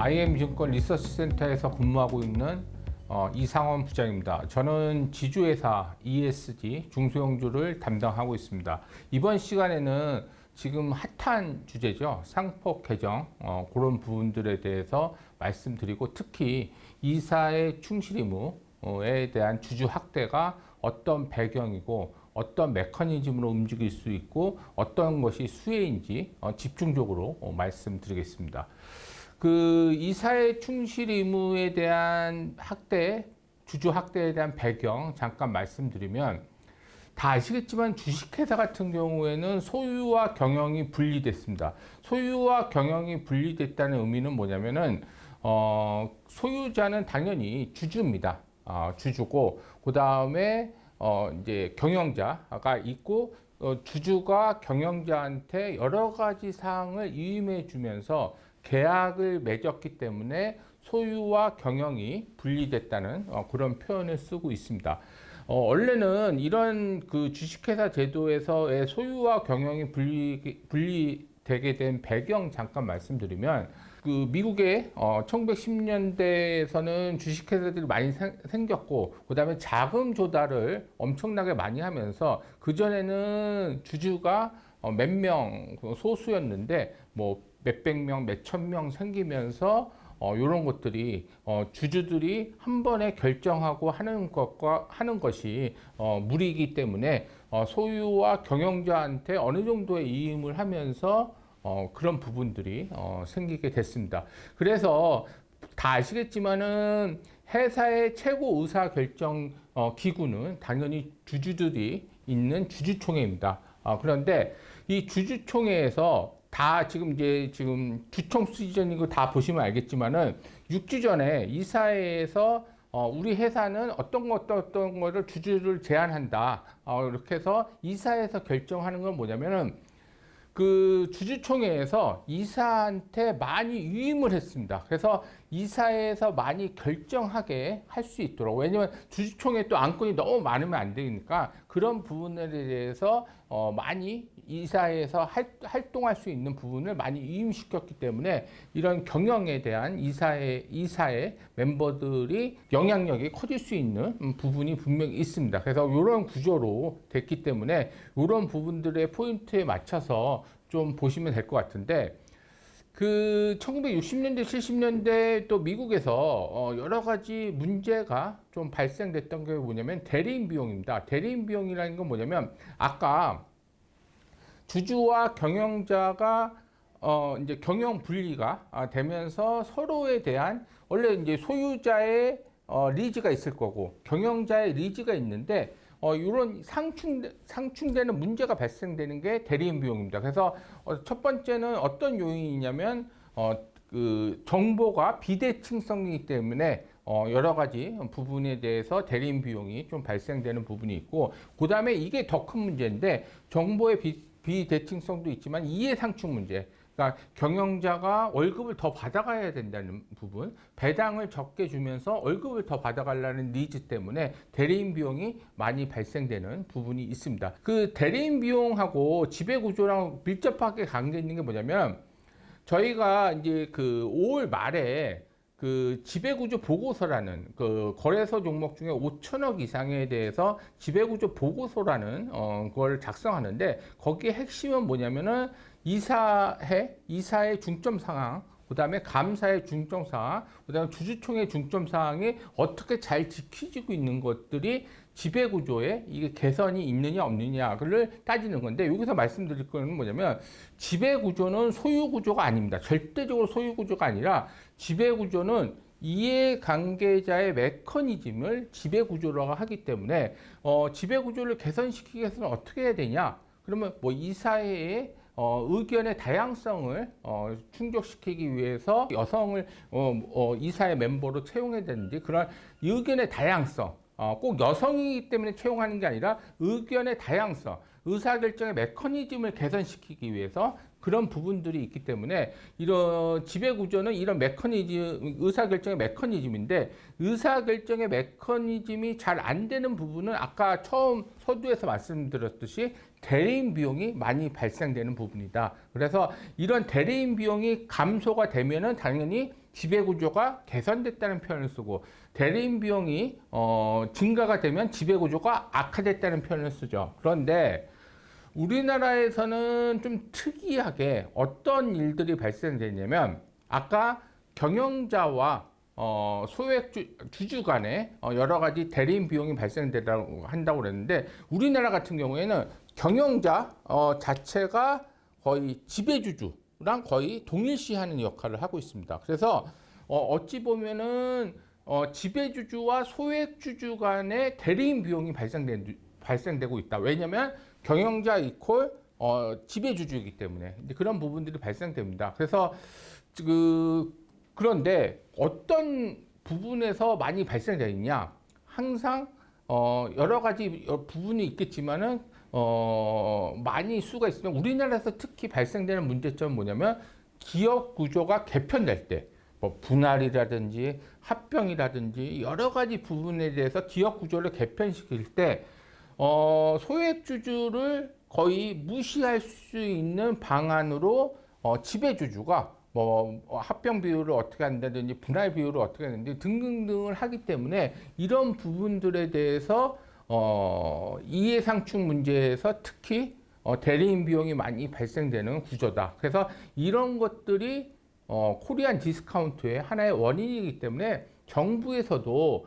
IM증권 리서치센터에서 근무하고 있는 이상원 부장입니다. 저는 지주회사 ESG 중소형주를 담당하고 있습니다. 이번 시간에는 지금 핫한 주제죠. 상법 개정 그런 부분들에 대해서 말씀드리고, 특히 이사의 충실 의무에 대한 주주 확대가 어떤 배경이고 어떤 메커니즘으로 움직일 수 있고 어떤 것이 수혜인지 집중적으로 말씀드리겠습니다. 그 이사의 충실 의무에 대한 주주 확대에 대한 배경 잠깐 말씀드리면, 다 아시겠지만 주식회사 같은 경우에는 소유와 경영이 분리됐습니다. 소유와 경영이 분리됐다는 의미는 뭐냐면은, 소유자는 당연히 주주입니다. 주주고, 그 다음에 이제 경영자가 있고, 주주가 경영자한테 여러 가지 사항을 위임해 주면서 계약을 맺었기 때문에 소유와 경영이 분리됐다는 그런 표현을 쓰고 있습니다. 원래는 이런 그 주식회사 제도에서의 소유와 경영이 분리되게 된 배경 잠깐 말씀드리면, 그 미국의 1910년대에서는 주식회사들이 많이 생겼고, 그 다음에 자금 조달을 엄청나게 많이 하면서, 그전에는 주주가 몇 명 소수였는데 뭐 몇백 명, 몇천 명 생기면서 이런 것들이 주주들이 한 번에 결정하고 하는 것이 무리이기 때문에 소유와 경영자한테 어느 정도의 이임을 하면서 그런 부분들이 생기게 됐습니다. 그래서 다 아시겠지만은 회사의 최고 의사 결정 기구는 당연히 주주들이 있는 주주총회입니다. 그런데 이 주주총회에서 다 지금 주총 수준인 거 다 보시면 알겠지만은 6주 전에 이사회에서 우리 회사는 어떤 거를 주주를 제한한다. 이렇게 해서 이사회에서 결정하는 건 뭐냐면은, 그 주주총회에서 이사한테 많이 위임을 했습니다. 그래서 이사회에서 많이 결정하게 할 수 있도록, 왜냐면 주주총회 또 안건이 너무 많으면 안 되니까 그런 부분에 대해서 많이 이사회에서 활동할 수 있는 부분을 많이 위임시켰기 때문에 이런 경영에 대한 이사회 멤버들이 영향력이 커질 수 있는 부분이 분명히 있습니다. 그래서 이런 구조로 됐기 때문에 이런 부분들의 포인트에 맞춰서 좀 보시면 될 것 같은데, 그 1960년대, 70년대 또 미국에서 여러 가지 문제가 좀 발생됐던 게 뭐냐면 대리인 비용입니다. 대리인 비용이라는 건 뭐냐면, 아까 주주와 경영자가 이제 경영 분리가 되면서 서로에 대한, 원래 이제 소유자의 리즈가 있을 거고 경영자의 리즈가 있는데 이런 상충되는 문제가 발생되는 게 대리인 비용입니다. 그래서 첫 번째는 어떤 요인이냐면, 그 정보가 비대칭성이기 때문에 여러 가지 부분에 대해서 대리인 비용이 좀 발생되는 부분이 있고, 그 다음에 이게 더 큰 문제인데, 정보의 비대칭성도 있지만 이해상충 문제. 그러니까 경영자가 월급을 더 받아가야 된다는 부분, 배당을 적게 주면서 월급을 더 받아가려는 니즈 때문에 대리인 비용이 많이 발생되는 부분이 있습니다. 그 대리인 비용하고 지배구조랑 밀접하게 관계 있는 게 뭐냐면, 저희가 이제 그 5월 말에 그 지배구조 보고서라는, 그 거래소 종목 중에 5천억 이상에 대해서 지배구조 보고서라는 걸 작성하는데, 거기에 핵심은 뭐냐면은 이사의 중점 상황, 그 다음에 감사의 중점 상황, 그 다음에 주주총회 중점 상황이 어떻게 잘 지켜지고 있는 것들이 지배구조에 이게 개선이 있느냐 없느냐를 따지는 건데, 여기서 말씀드릴 거는 뭐냐면, 지배구조는 소유구조가 아닙니다. 절대적으로 소유구조가 아니라, 지배구조는 이해관계자의 메커니즘을 지배구조라고 하기 때문에 지배구조를 개선시키기 위해서는 어떻게 해야 되냐? 그러면 뭐 이사회의 의견의 다양성을 충족시키기 위해서 여성을 이사회 멤버로 채용해야 되는지, 그런 의견의 다양성, 꼭 여성이기 때문에 채용하는 게 아니라 의견의 다양성, 의사결정의 메커니즘을 개선시키기 위해서 그런 부분들이 있기 때문에 이런 지배구조는 이런 메커니즘, 의사결정의 메커니즘인데 의사결정의 메커니즘이 잘 안 되는 부분은 아까 처음 서두에서 말씀드렸듯이 대리인 비용이 많이 발생되는 부분이다. 그래서 이런 대리인 비용이 감소가 되면은 당연히 지배구조가 개선됐다는 표현을 쓰고 대리인 비용이 증가가 되면 지배구조가 악화됐다는 표현을 쓰죠. 그런데 우리나라에서는 좀 특이하게 어떤 일들이 발생되냐면 아까 경영자와 소액 주주 간에 여러 가지 대리인 비용이 발생된다고 한다고 그랬는데 우리나라 같은 경우에는 경영자 자체가 거의 지배주주랑 거의 동일시하는 역할을 하고 있습니다. 그래서 어찌 보면은 지배주주와 소액주주 간의 대리인 비용이 발생되고 있다. 왜냐하면 경영자 이퀄 지배주주이기 때문에 그런 부분들이 발생됩니다. 그래서 그런데 어떤 부분에서 많이 발생되어 있냐? 항상 여러 가지 부분이 있겠지만은 많이 수가 있으면 우리나라에서 특히 발생되는 문제점은 뭐냐면 기업 구조가 개편될 때 뭐 분할이라든지 합병이라든지 여러 가지 부분에 대해서 기업 구조를 개편시킬 때 소액주주를 거의 무시할 수 있는 방안으로 지배주주가 뭐 합병 비율을 어떻게 한다든지 분할 비율을 어떻게 하는지 등등등을 하기 때문에 이런 부분들에 대해서 이해상충 문제에서 특히 대리인 비용이 많이 발생되는 구조다. 그래서 이런 것들이 코리안 디스카운트의 하나의 원인이기 때문에 정부에서도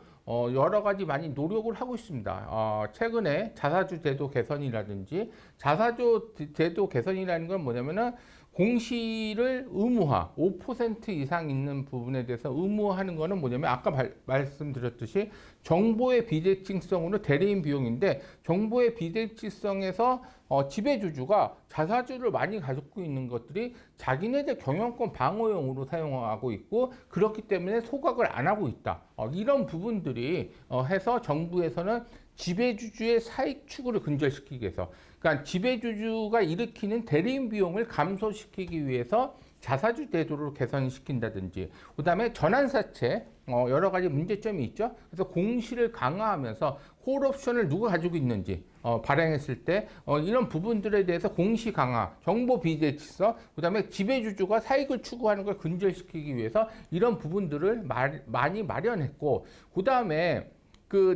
여러 가지 많이 노력을 하고 있습니다. 최근에 자사주 제도 개선이라든지 자사주 제도 개선이라는 건 뭐냐면은 공시를 의무화, 5% 이상 있는 부분에 대해서 의무화하는 거는 뭐냐면 아까 말씀드렸듯이 정보의 비대칭성으로 대리인 비용인데 정보의 비대칭성에서 지배주주가 자사주를 많이 가지고 있는 것들이 자기네들 경영권 방어용으로 사용하고 있고 그렇기 때문에 소각을 안 하고 있다. 이런 부분들이 해서 정부에서는 지배주주의 사익 추구를 근절시키기 위해서 그러니까 지배주주가 일으키는 대리인 비용을 감소시키기 위해서 자사주 제도를 개선시킨다든지 그다음에 전환사채 여러 가지 문제점이 있죠. 그래서 공시를 강화하면서 콜옵션을 누가 가지고 있는지 발행했을 때 이런 부분들에 대해서 공시 강화, 정보 비대칭성, 그다음에 지배주주가 사익을 추구하는 걸 근절시키기 위해서 이런 부분들을 많이 마련했고 그다음에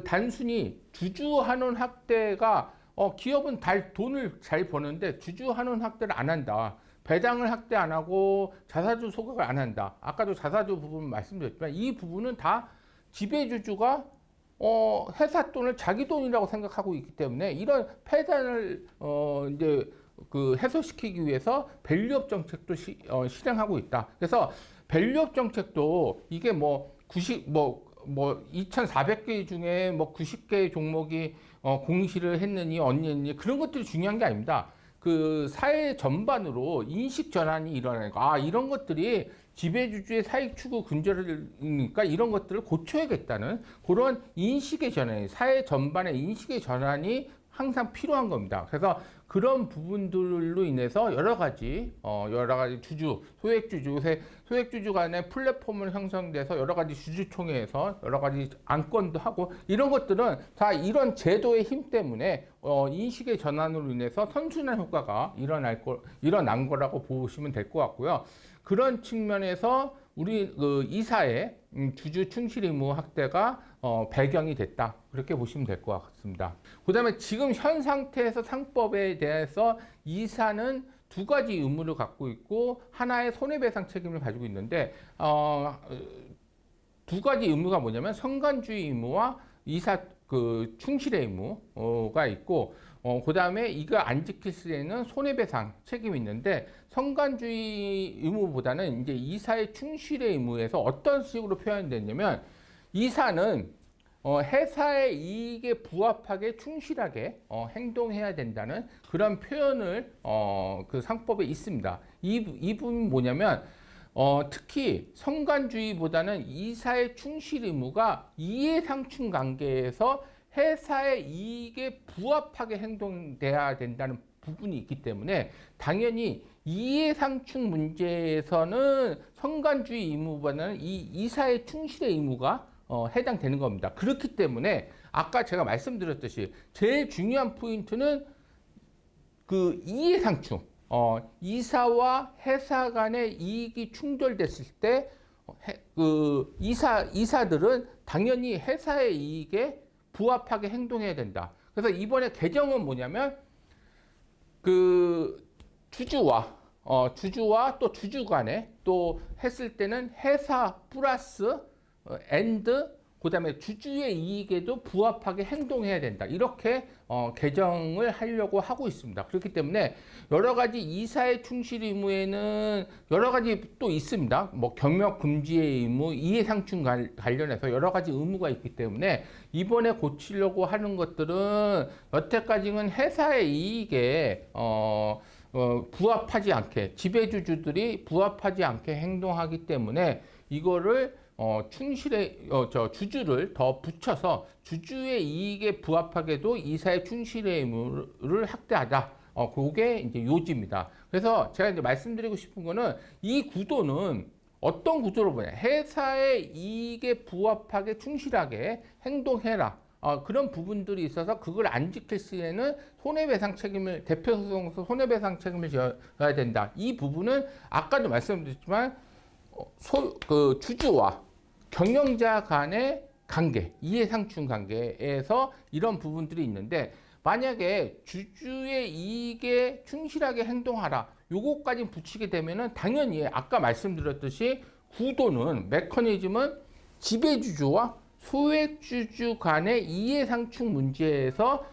단순히 주주환원 확대가 기업은 돈을 잘 버는데 주주환원 확대를 안 한다. 배당을 확대 안 하고 자사주 소각을 안 한다. 아까도 자사주 부분 말씀드렸지만 이 부분은 다 지배주주가 회사 돈을 자기 돈이라고 생각하고 있기 때문에 이런 폐단을 이제 해소시키기 위해서 밸류업 정책도 실행하고 있다. 그래서 밸류업 정책도 이게 2,400개 중에 90개 종목이 공시를 했느니 언니 그런 것들이 중요한 게 아닙니다. 사회 전반으로 인식 전환이 일어나니까 이런 것들이 지배주주의 사익 추구 근절이니까 이런 것들을 고쳐야겠다는 그런 인식의 전환이 사회 전반의 인식의 전환이 항상 필요한 겁니다. 그래서 그런 부분들로 인해서 여러 가지 소액주주 요새 소액주주 간의 플랫폼을 형성돼서 여러 가지 주주총회에서 여러 가지 안건도 하고 이런 것들은 다 이런 제도의 힘 때문에 인식의 전환으로 인해서 선순환 효과가 일어난 거라고 보시면 될 것 같고요. 그런 측면에서 우리 이사의 주주 충실 의무 확대가 배경이 됐다. 그렇게 보시면 될 것 같습니다. 그 다음에 지금 현 상태에서 상법에 대해서 이사는 두 가지 의무를 갖고 있고 하나의 손해배상 책임을 가지고 있는데 두 가지 의무가 뭐냐면 성간주의 의무와 이사 충실의 의무가 있고 그 다음에 이거 안 지킬 시에는 손해배상 책임이 있는데 성간주의 의무보다는 이제 이사의 충실의 의무에서 어떤 식으로 표현됐냐면 이사는 회사의 이익에 부합하게 충실하게 행동해야 된다는 그런 표현을 상법에 있습니다. 이 부분이 뭐냐면 특히 성간주의보다는 이사의 충실 의무가 이해상충 관계에서 회사의 이익에 부합하게 행동돼야 된다는 부분이 있기 때문에 당연히 이해상충 문제에서는 성간주의 의무보다는 이 이사의 충실의 의무가 해당되는 겁니다. 그렇기 때문에 아까 제가 말씀드렸듯이 제일 중요한 포인트는 그 이해상충, 이사와 회사 간의 이익이 충돌됐을 때 그 이사들은 당연히 회사의 이익에 부합하게 행동해야 된다. 그래서 이번에 개정은 뭐냐면 그 주주와 또 주주 간에 또 했을 때는 회사 플러스 엔드 그다음에 주주의 이익에도 부합하게 행동해야 된다. 이렇게 개정을 하려고 하고 있습니다. 그렇기 때문에 여러 가지 이사의 충실 의무에는 여러 가지 또 있습니다. 뭐 경력 금지의 의무, 이해상충 관련해서 여러 가지 의무가 있기 때문에 이번에 고치려고 하는 것들은 여태까지는 회사의 이익에 부합하지 않게 지배주주들이 부합하지 않게 행동하기 때문에 이거를 충실의 주주를 더 붙여서 주주의 이익에 부합하게도 이사의 충실의 의무를 확대하자. 그게 이제 요지입니다. 그래서 제가 이제 말씀드리고 싶은 거는 이 구도는 어떤 구도로 보냐? 회사의 이익에 부합하게 충실하게 행동해라. 그런 부분들이 있어서 그걸 안 지킬 시에는 손해배상 책임을 대표소송에서 손해배상 책임을 져야 된다. 이 부분은 아까도 말씀드렸지만 그 주주와 경영자 간의 관계, 이해상충 관계에서 이런 부분들이 있는데 만약에 주주의 이익에 충실하게 행동하라. 요거까지 붙이게 되면은 당연히 아까 말씀드렸듯이 구도는 메커니즘은 지배주주와 소액주주 간의 이해상충 문제에서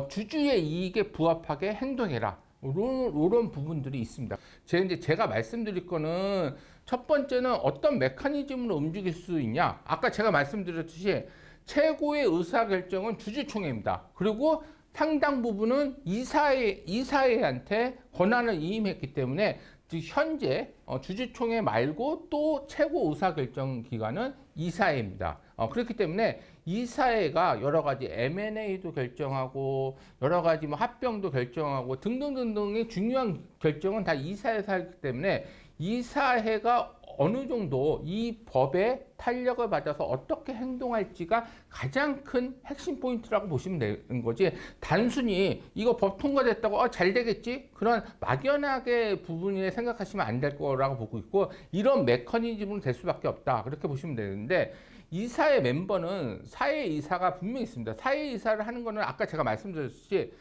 주주의 이익에 부합하게 행동해라. 이런 부분들이 있습니다. 제가 말씀드릴 거는 첫 번째는 어떤 메커니즘으로 움직일 수 있냐. 아까 제가 말씀드렸듯이 최고의 의사결정은 주주총회입니다. 그리고 상당 부분은 이사회한테 권한을 이임했기 때문에 현재 주주총회 말고 또 최고 의사결정 기관은 이사회입니다. 그렇기 때문에 이사회가 여러 가지 M&A도 결정하고 여러 가지 뭐 합병도 결정하고 등등등등의 중요한 결정은 다 이사회에서 하기 때문에 이사회가 어느 정도 이 법의 탄력을 받아서 어떻게 행동할지가 가장 큰 핵심 포인트라고 보시면 되는 거지. 단순히 이거 법 통과됐다고 잘 되겠지? 그런 막연하게 부분에 생각하시면 안 될 거라고 보고 있고 이런 메커니즘으로 될 수밖에 없다. 그렇게 보시면 되는데 이사회 멤버는 사회이사가 분명히 있습니다. 사회이사를 하는 거는 아까 제가 말씀드렸듯이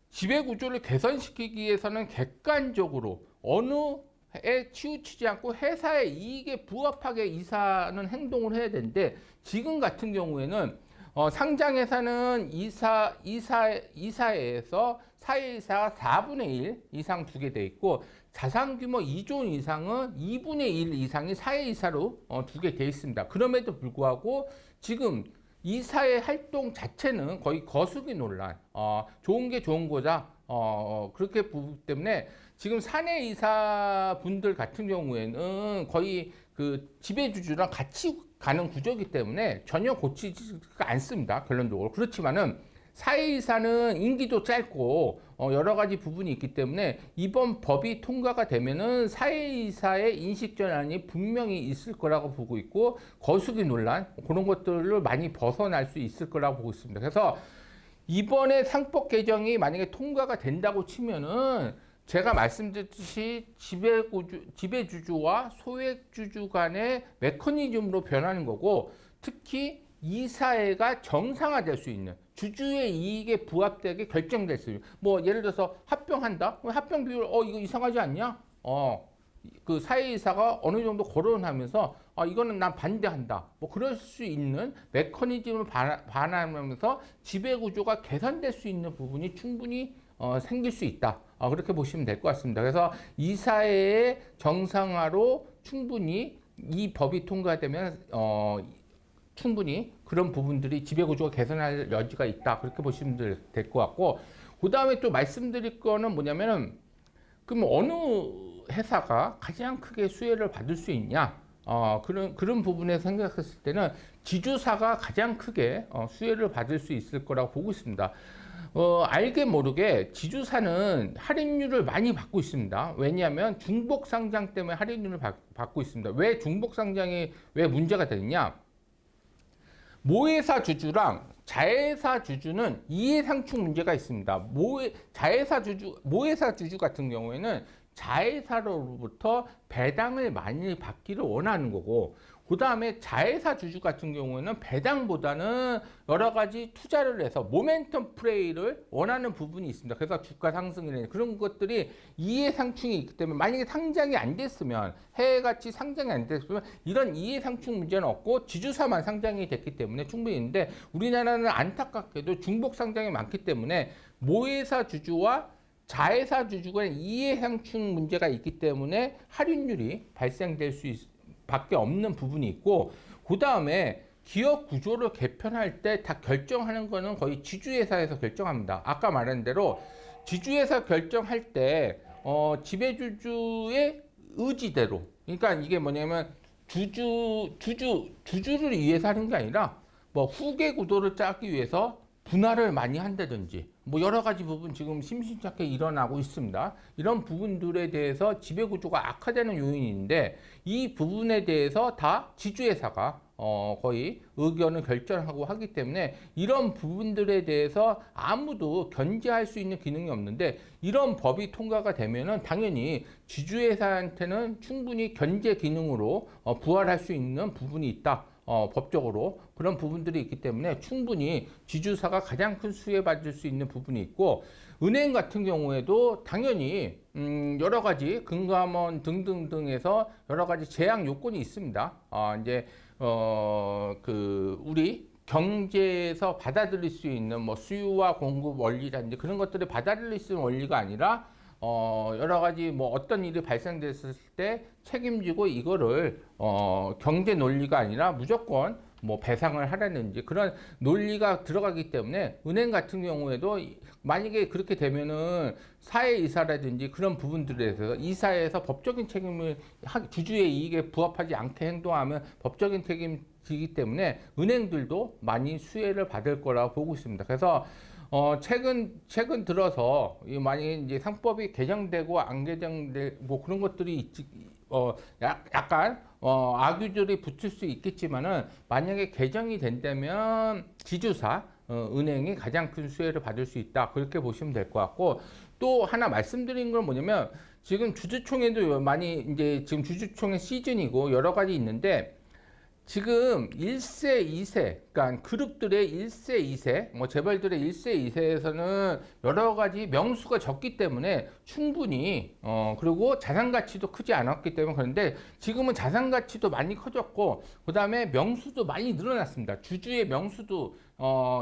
지배구조를 개선시키기 위해서는 객관적으로 어느 에 치우치지 않고 회사의 이익에 부합하게 이사는 행동을 해야 되는데 지금 같은 경우에는 상장회사는 이사회에서 사회이사가 4분의 1 이상 두게 돼 있고 자산규모 2조 원 이상은 2분의 1 이상이 사회이사로 두게 돼 있습니다. 그럼에도 불구하고 지금 이사의 활동 자체는 거의 거수기 논란, 좋은 게 좋은 거다. 그렇게 보기 때문에 지금 사내이사 분들 같은 경우에는 거의 그 지배주주랑 같이 가는 구조이기 때문에 전혀 고치지가 않습니다. 결론적으로. 그렇지만은 사회이사는 임기도 짧고 여러 가지 부분이 있기 때문에 이번 법이 통과가 되면은 사회이사의 인식 전환이 분명히 있을 거라고 보고 있고 거수기 논란 그런 것들을 많이 벗어날 수 있을 거라고 보고 있습니다. 그래서 이번에 상법 개정이 만약에 통과가 된다고 치면은 제가 말씀드렸듯이 지배주주와 소액주주 간의 메커니즘으로 변하는 거고 특히 이사회가 정상화될 수 있는 주주의 이익에 부합되게 결정될 수 있는 뭐 예를 들어서 합병한다? 합병 비율 이거 이상하지 않냐? 그 사회이사가 어느 정도 거론하면서 이거는 난 반대한다. 뭐 그럴 수 있는 메커니즘을 반환하면서 지배구조가 개선될 수 있는 부분이 충분히 생길 수 있다. 그렇게 보시면 될 것 같습니다. 그래서 이사회의 정상화로 충분히 이 법이 통과되면 충분히 그런 부분들이 지배구조가 개선할 여지가 있다. 그렇게 보시면 될 것 같고 그 다음에 또 말씀드릴 거는 뭐냐면은 그럼 어느 회사가 가장 크게 수혜를 받을 수 있냐? 그런 부분에 생각했을 때는 지주사가 가장 크게 수혜를 받을 수 있을 거라고 보고 있습니다. 알게 모르게 지주사는 할인율을 많이 받고 있습니다. 왜냐하면 중복 상장 때문에 할인율을 받고 있습니다. 왜 중복 상장이 왜 문제가 되느냐? 모회사 주주랑 자회사 주주는 이해상충 문제가 있습니다. 모회사 주주 같은 경우에는 자회사로부터 배당을 많이 받기를 원하는 거고, 그 다음에 자회사 주주 같은 경우에는 배당보다는 여러 가지 투자를 해서 모멘텀 플레이를 원하는 부분이 있습니다. 그래서 주가 상승이나 그런 것들이 이해상충이 있기 때문에, 만약에 상장이 안 됐으면, 해외같이 상장이 안 됐으면 이런 이해상충 문제는 없고 지주사만 상장이 됐기 때문에 충분히 있는데, 우리나라는 안타깝게도 중복 상장이 많기 때문에 모회사 주주와 자회사 주주가 이해상충 문제가 있기 때문에 할인율이 발생될 밖에 없는 부분이 있고, 그 다음에 기업 구조를 개편할 때 다 결정하는 거는 거의 지주회사에서 결정합니다. 아까 말한 대로 지주회사 결정할 때 지배주주의 의지대로, 그러니까 이게 뭐냐면 주주를 위해서 하는 게 아니라 뭐 후계 구도를 짜기 위해서 분할을 많이 한다든지 뭐 여러 가지 부분 지금 심심찮게 일어나고 있습니다. 이런 부분들에 대해서 지배구조가 악화되는 요인인데, 이 부분에 대해서 다 지주회사가 거의 의견을 결정하고 하기 때문에 이런 부분들에 대해서 아무도 견제할 수 있는 기능이 없는데, 이런 법이 통과가 되면은 당연히 지주회사한테는 충분히 견제 기능으로 부활할 수 있는 부분이 있다. 법적으로 그런 부분들이 있기 때문에 충분히 지주사가 가장 큰 수혜받을 수 있는 부분이 있고, 은행 같은 경우에도 당연히 여러 가지 금감원 등등등에서 여러 가지 제약 요건이 있습니다. 이제 우리 경제에서 받아들일 수 있는 뭐 수요와 공급 원리라든지 그런 것들을 받아들일 수 있는 원리가 아니라 여러 가지 뭐 어떤 일이 발생됐을 때 책임지고 이거를 경제 논리가 아니라 무조건 뭐 배상을 하라든지 그런 논리가 들어가기 때문에, 은행 같은 경우에도 만약에 그렇게 되면은 사회이사라든지 그런 부분들에 대해서 이사에서 법적인 책임을 주주의 이익에 부합하지 않게 행동하면 법적인 책임 지기 때문에 은행들도 많이 수혜를 받을 거라고 보고 있습니다. 그래서 최근 들어서 만약에 이제 상법이 개정되고 안 개정되고 뭐 그런 것들이 있지, 약간 악유들이 붙을 수 있겠지만은, 만약에 개정이 된다면 지주사 은행이 가장 큰 수혜를 받을 수 있다, 그렇게 보시면 될 것 같고, 또 하나 말씀드린 건 뭐냐면, 지금 주주총회도 많이 이제 지금 주주총회 시즌이고 여러 가지 있는데, 지금 1세, 2세, 그러니까 그룹들의 1세, 2세, 뭐 재벌들의 1세, 2세에서는 여러 가지 명수가 적기 때문에 충분히 그리고 자산 가치도 크지 않았기 때문에, 그런데 지금은 자산 가치도 많이 커졌고, 그다음에 명수도 많이 늘어났습니다. 주주의 명수도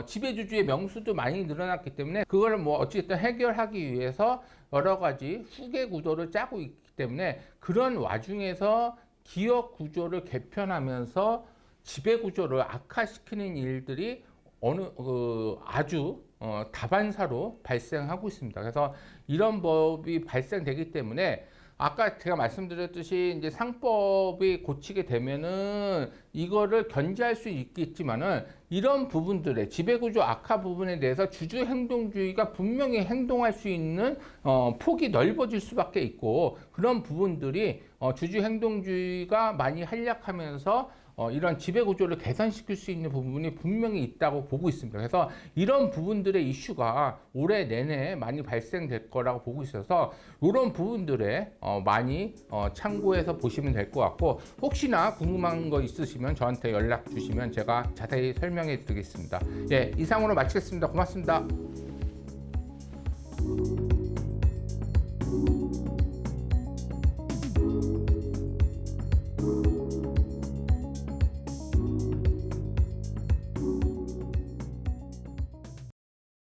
지배주주의 명수도 많이 늘어났기 때문에, 그거를 뭐 어쨌든 해결하기 위해서 여러 가지 후계 구도를 짜고 있기 때문에, 그런 와중에서 기업 구조를 개편하면서 지배 구조를 악화시키는 일들이 아주 다반사로 발생하고 있습니다. 그래서 이런 법이 발생되기 때문에, 아까 제가 말씀드렸듯이 이제 상법이 고치게 되면은 이거를 견제할 수 있겠지만은, 이런 부분들의 지배구조 악화 부분에 대해서 주주 행동주의가 분명히 행동할 수 있는 폭이 넓어질 수밖에 있고, 그런 부분들이 주주 행동주의가 많이 한약하면서 이런 지배구조를 개선시킬 수 있는 부분이 분명히 있다고 보고 있습니다. 그래서 이런 부분들의 이슈가 올해 내내 많이 발생될 거라고 보고 있어서, 이런 부분들에 많이 참고해서 보시면 될 것 같고, 혹시나 궁금한 거 있으시면 저한테 연락 주시면 제가 자세히 설명해 드리겠습니다. 예, 이상으로 마치겠습니다. 고맙습니다.